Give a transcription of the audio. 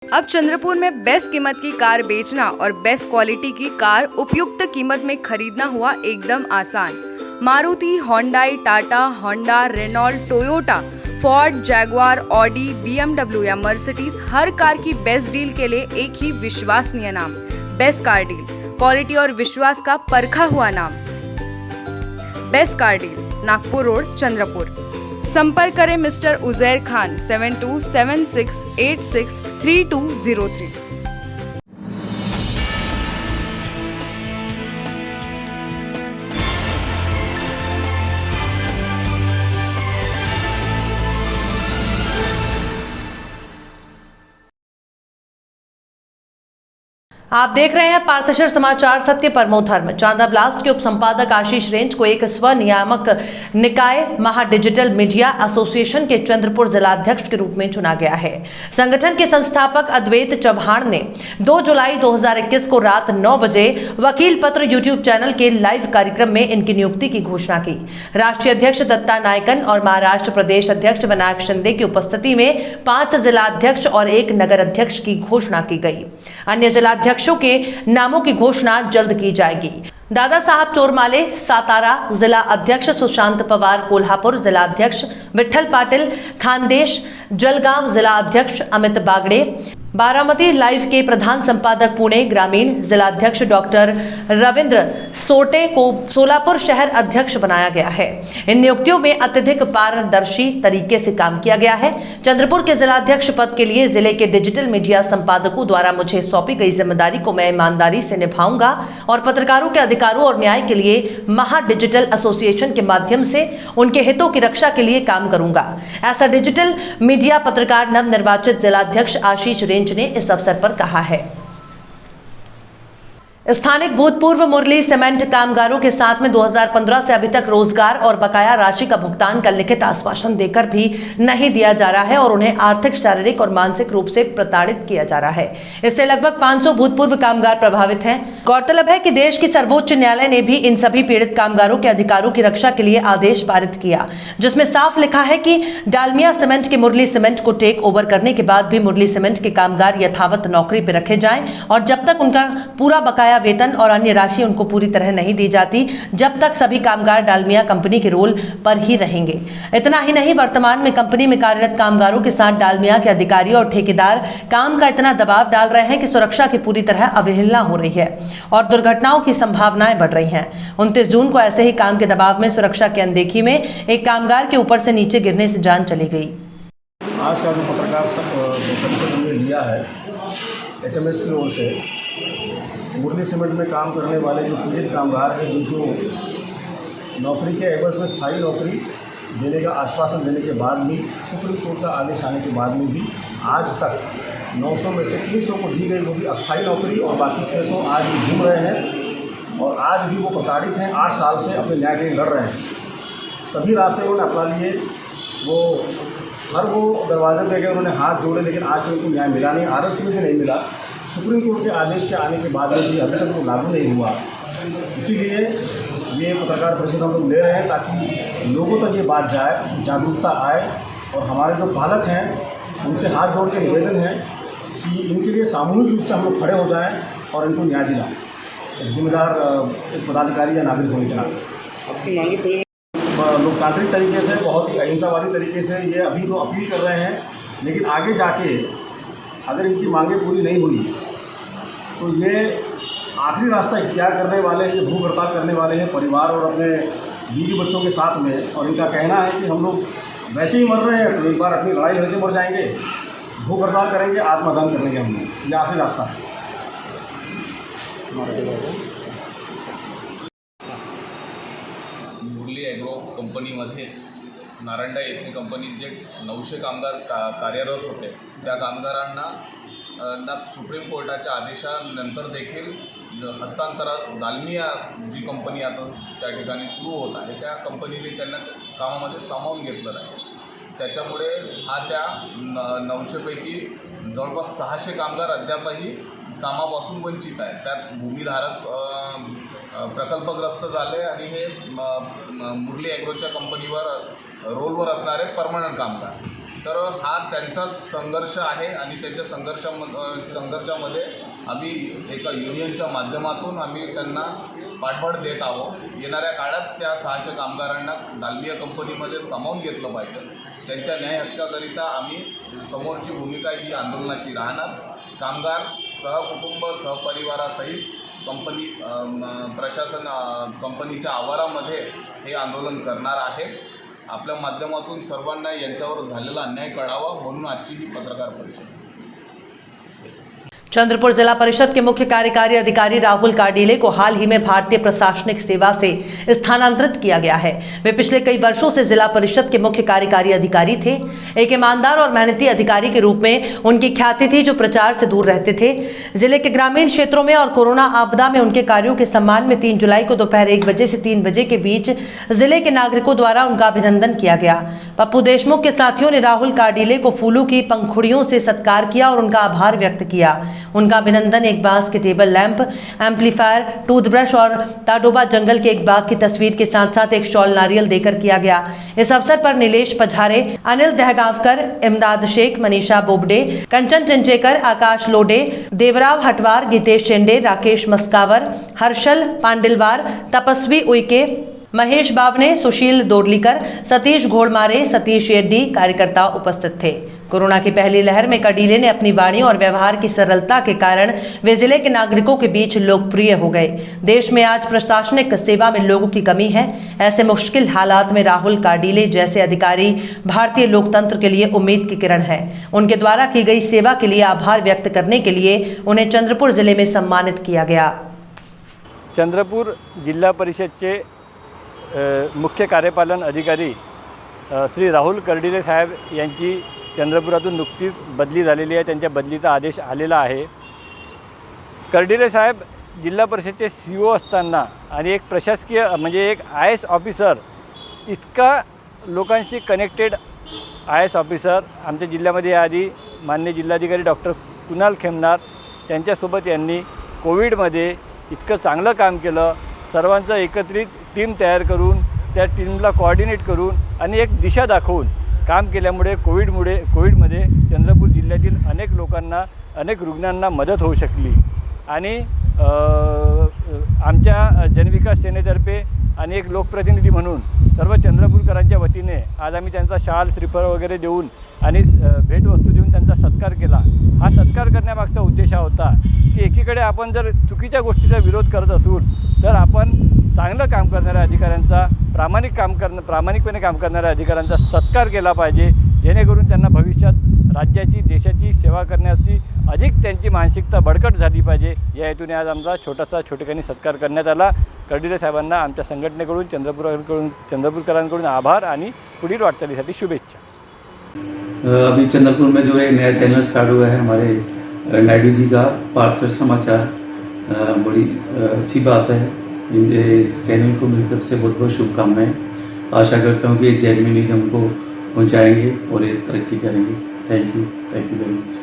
अब चंद्रपुर में बेस्ट कीमत की कार बेचना और बेस्ट क्वालिटी की कार उपयुक्त कीमत में खरीदना हुआ एकदम आसान। Maruti, Hyundai, Tata, Honda, Renault, Toyota, Ford, Jaguar, Audi, BMW या मर्सिडीज, हर कार की बेस्ट डील के लिए एक ही विश्वसनीय नाम, बेस्ट कार डील। क्वालिटी और विश्वास का परखा हुआ नाम, best car deal, Nagpur road, Chandrapur. संपर्क करें मिस्टर उजैर खान 7276863203। आप देख रहे हैं पार्थशर समाचार सत्य परमो धर्म। चांदा ब्लास्ट के उप संपादक आशीष रेंज को एक स्वनियामक निकाय महा डिजिटल मीडिया एसोसिएशन के चंद्रपुर जिलाध्यक्ष के रूप में चुना गया है। संगठन के संस्थापक अद्वैत चौहान ने 2 जुलाई 2021 को रात 9 बजे वकील पत्र यूट्यूब चैनल के लाइव कार्यक्रम में इनकी नियुक्ति की घोषणा की। राष्ट्रीय अध्यक्ष दत्ता नायकन और महाराष्ट्र प्रदेश अध्यक्ष विनायक शिंदे की उपस्थिति में 5 जिलाध्यक्ष और 1 नगर अध्यक्ष की घोषणा की गई। अन्य जिलाध्यक्ष के नामों की घोषणा जल्द की जाएगी। दादा साहब चोरमाले सातारा जिला अध्यक्ष, सुशांत पवार कोल्हापुर जिला अध्यक्ष, विठल पाटिल खानदेश जलगांव जिला अध्यक्ष, अमित बागड़े बारामती लाइव के प्रधान संपादक पुणे ग्रामीण जिला अध्यक्ष, डॉक्टर रविंद्र सोटे को सोलापुर शहर अध्यक्ष बनाया गया है। इन नियुक्तियों में अत्यधिक पारदर्शी तरीके से काम किया गया है। चंद्रपुर के जिलाध्यक्ष पद के लिए जिले के डिजिटल मीडिया संपादकों द्वारा मुझे सौंपी गई जिम्मेदारी को मैं ईमानदारी से निभाऊंगा और पत्रकारों के अधिकारों और न्याय के लिए महा डिजिटल एसोसिएशन के माध्यम से उनके हितों की रक्षा के लिए काम करूंगा। ऐसा डिजिटल मीडिया पत्रकार नवनिर्वाचित जिलाध्यक्ष आशीष रेंज ने इस अवसर पर कहा है। स्थानिक भूतपूर्व मुरली सीमेंट कामगारों के साथ में 2015 से अभी तक रोजगार और बकाया राशि का भुगतान का लिखित आश्वासन देकर भी नहीं दिया जा रहा है और उन्हें आर्थिक, शारीरिक और मानसिक रूप से प्रताड़ित किया जा रहा है। इससे लगभग 500 भूतपूर्व कामगार प्रभावित हैं। गौरतलब है कि देश की सर्वोच्च न्यायालय ने भी इन सभी पीड़ित कामगारों के अधिकारों की रक्षा के लिए आदेश पारित किया, जिसमें साफ लिखा है कि डालमिया सीमेंट के मुरली सीमेंट को टेक ओवर करने के बाद भी मुरली सीमेंट के कामगार यथावत नौकरी पर रखे जाएं और जब तक उनका पूरा बकाया वेतन और अन्य राशि उनको पूरी तरह नहीं दी जाती, जब तक सभी कामगार डालमिया कंपनी के रोल पर ही रहेंगे। इतना ही नहीं, वर्तमान में कंपनी में कार्यरत कामगारों के साथ डालमिया के अधिकारी और ठेकेदार काम का इतना दबाव डाल रहे हैं कि सुरक्षा की पूरी तरह अवहेलना हो रही है और दुर्घटनाओं की संभावनाएं बढ़ रही हैं। 29 जून को ऐसे ही काम के दबाव में सुरक्षा की अनदेखी में एक कामगार के ऊपर से नीचे गिरने से जान चली गई। आज का जो पत्रकार हमने लिया है HMS की ओर से, मुरली सीमेंट में काम करने वाले जो पीड़ित कामगार हैं, जिनको नौकरी के एवज में स्थायी नौकरी देने का आश्वासन देने के बाद भी, सुप्रीम कोर्ट का आदेश आने के बाद में भी आज तक 900 में से 300 को दी गई वो भी अस्थायी नौकरी और बाकी 600 आज भी घूम रहे हैं और आज भी वो प्रताड़ित हैं। 8 साल से अपने न्याय के लिए लड़ रहे हैं। सभी रास्ते उन्होंने अपना लिए, वो हर वो दरवाजे पे गए, उन्होंने हाथ जोड़े, लेकिन आज तक उनको न्याय मिला नहीं। RSC में भी नहीं मिला। सुप्रीम कोर्ट के आदेश के आने के बाद में भी अभी तक वो लागू नहीं हुआ। इसीलिए ये पत्रकार परिषद हम लोग ले रहे हैं ताकि लोगों तक ये बात जाए, जागरूकता आए और हमारे जो पालक हैं उनसे हाथ जोड़ के निवेदन है कि इनके लिए सामूहिक रूप से हम लोग खड़े हो जाएं और इनको न्याय दिलाएं, जिम्मेदार एक पदाधिकारी या नागरिक होने के नाते। आपकी मांगे लोकतांत्रिक तरीके से, बहुत ही अहिंसावादी तरीके से ये अभी तो अपील कर रहे हैं, लेकिन आगे जाके अगर इनकी मांगें पूरी नहीं हुई तो ये आखिरी रास्ता इख्तियार करने वाले हैं, ये भूख हड़ताल करने वाले हैं परिवार और अपने बीवी बच्चों के साथ में। और इनका कहना है कि हम लोग वैसे ही मर रहे हैं तो एक बार अपनी लड़ाई लड़के मर जाएंगे, भूख हड़ताल करेंगे, आत्मदान कर लेंगे हम लोग। ये आखिरी रास्ता है। मुरली ॲग्रो कंपनीमध्ये नारंडा येथील कंपनीत जे 900 कामगार कार्यरत होते, त्या कामगारांना सुप्रीम कोर्टाच्या आदेशानंतर देखील हस्तांतरात डालमिया जी कंपनी आता त्या ठिकाणी सुरू होत आहे, त्या कंपनीने त्यांना कामामध्ये सामावून घेतलं आहे। त्याच्यामुळे हा त्या 900पैकी जवळपास 600 कामगार अद्यापही कामापासून वंचित आहेत। त्यात भूमिधारक प्रकल्पग्रस्त झाले आणि हे मुरली ॲग्रोच्या कंपनीवर रोलवर असणारे परमनंट कामगार तर हा त्यांचाच संघर्ष आहे आणि त्यांच्या संघर्षामध्ये आम्ही एका युनियनच्या माध्यमातून आम्ही त्यांना पाठबळ देत आहोत. येणाऱ्या काळात त्या 600 कामगारांना दालमिया कंपनीमध्ये सामावून घेतलं पाहिजे. त्यांच्या न्याय हक्काकरिता आम्ही समोरची भूमिका ही आंदोलनाची राहणार. कामगार सहकुटुंब सहपरिवारासहित कंपनी प्रशासन कंपनीच्या आवारामध्ये हे आंदोलन करणार आहे. आपल्या माध्यमातून सर्वांना यांच्यावर झालेला अन्याय कळावा म्हणून आजची ही पत्रकार परिषद. चंद्रपुर जिला परिषद के मुख्य कार्यकारी अधिकारी राहुल काडीले को हाल ही में भारतीय प्रशासनिक सेवा से स्थानांतरित किया गया है। वे पिछले कई वर्षों से जिला परिषद के मुख्य कार्यकारी अधिकारी थे। एक ईमानदार और मेहनती अधिकारी के रूप में उनकी ख्याति थी, जो प्रचार से दूर रहते थे। जिले के ग्रामीण क्षेत्रों में और कोरोना आपदा में उनके कार्यों के सम्मान में 3 जुलाई को दोपहर 1 बजे से 3 बजे के बीच जिले के नागरिकों द्वारा उनका अभिनंदन किया गया। पप्पू देशमुख के साथियों ने राहुल काडीले को फूलों की पंखुड़ियों से सत्कार किया और उनका आभार व्यक्त किया। उनका अभिनंदन एक बांस के टेबल लैंप, एम्पलीफायर, टूथब्रश और ताडोबा जंगल के एक बाग की तस्वीर के साथ साथ एक शॉल नारियल देकर किया गया। इस अवसर पर नीलेश पझारे, अनिल दहगावकर, इमदाद शेख, मनीषा बोबडे, कंचन चिंचेकर, आकाश लोडे, देवराव हटवार, गीतेश शेंडे, राकेश मस्कावर, हर्षल पांडिलवार, तपस्वी उइके, महेश बावने, सुशील दोडलीकर, सतीश घोड़मारे, सतीश येड्डी कार्यकर्ता उपस्थित थे। कोरोना की पहली लहर में काडीले ने अपनी वाणी और व्यवहार की सरलता के कारण वे जिले के नागरिकों के बीच लोकप्रिय हो गए। देश में आज प्रशासनिक सेवा में लोगों की कमी है। ऐसे मुश्किल हालात में राहुल काडीले जैसे अधिकारी भारतीय लोकतंत्र के लिए उम्मीद की किरण है। उनके द्वारा की गई सेवा के लिए आभार व्यक्त करने के लिए उन्हें चंद्रपुर जिले में सम्मानित किया गया। चंद्रपुर जिल्हा परिषदचे मुख्य कार्यपालन अधिकारी श्री राहुल कर्डिले साहेब यांची चंद्रपुरातून नुकतीच बदली झालेली आहे। त्यांच्या बदलीचा आदेश आलेला आहे। कर्डिले साहेब जिल्हा परिषदेचे CEO असताना आणि एक प्रशासकीय म्हणजे एक IAS ऑफिसर, इतका लोकांशी कनेक्टेड IAS ऑफिसर आमच्या जिल्ह्यामध्ये आधी माननीय जिल्हाधिकारी डॉक्टर कुणाल खेमनार त्यांच्यासोबत यांनी कोविडमध्ये इतकं चांगलं काम केलं। सर्वांचं एकत्रित टीम तयार करून त्या टीमला कोऑर्डिनेट करून आणि एक दिशा दाखवून काम केल्यामुळे कोविडमध्ये चंद्रपूर जिल्ह्यातील अनेक लोकांना, अनेक रुग्णांना मदत होऊ शकली। आणि आमच्या जनविकास सेनेतर्फे आणि एक लोकप्रतिनिधी म्हणून सर्व चंद्रपूरकरांच्या वतीने आज आम्ही त्यांचा शाल, श्रीफळ वगैरे देऊन आणि भेटवस्तू देऊन त्यांचा सत्कार केला। हा सत्कार करण्यामागचा उद्देश हा होता की एकीकडे आपण जर चुकीच्या गोष्टीचा विरोध करत असू तर आपण चांगलं काम करणाऱ्या अधिकाऱ्यांचा, प्रामाणिकपणे काम करणाऱ्या अधिकाऱ्यांचा सत्कार केला पाहिजे, जेणेकरून त्यांना भविष्यात राज्याची, देशाची सेवा करण्याची अधिक त्यांची मानसिकता बळकट झाली पाहिजे। या हेतूने आज आमचा छोटेखानी सत्कार करण्यात आला। कर्डिले साहेबांना आमच्या संघटनेकडून, चंद्रपूरकरांकडून आभार आणि पुढील वाटचालीसाठी शुभेच्छा। अभी चंद्रपुर में जो है नया चैनल स्टार्ट हुआ है हमारे नायडू जी का, पार्थर समाचार, बड़ी अच्छी बात है। इस चैनल को मेरी तरफ से बहुत बहुत शुभकामनाएं। आशा करता हूँ कि ये जेन्युइनिज्म को पहुँचाएंगे और ये तरक्की करेंगे। Thank you very much.